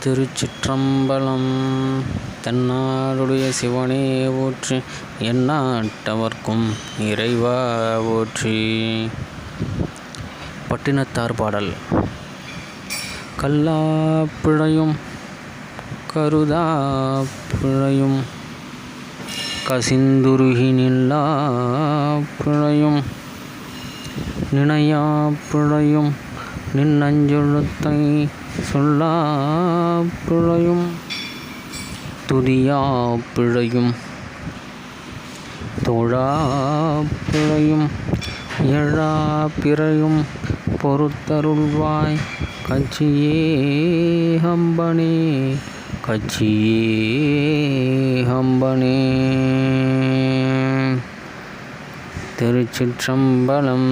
திருச்சிற்றம்பலம். தென்னாடுடைய சிவனே போற்றி, எந்நாட்டவர்க்கும் இறைவா போற்றி. பட்டினத்தார் பாடல். கல்லாப்பிழையும் கருதாப்பிழையும் கசிந்துருகி நில்லாப்பிழையும் நினையாப்பிழையும் நின்னஞ்சொழுத்தை சொல்லாப்பிழையும் துதியாப்பிழையும் தோழாப்பிழையும் எழாப்பிழையும் பொறுத்தருள்வாய் கச்சியே ஹம்பனே கச்சியே ஹம்பனே. திருச்சிற்றம்பலம்.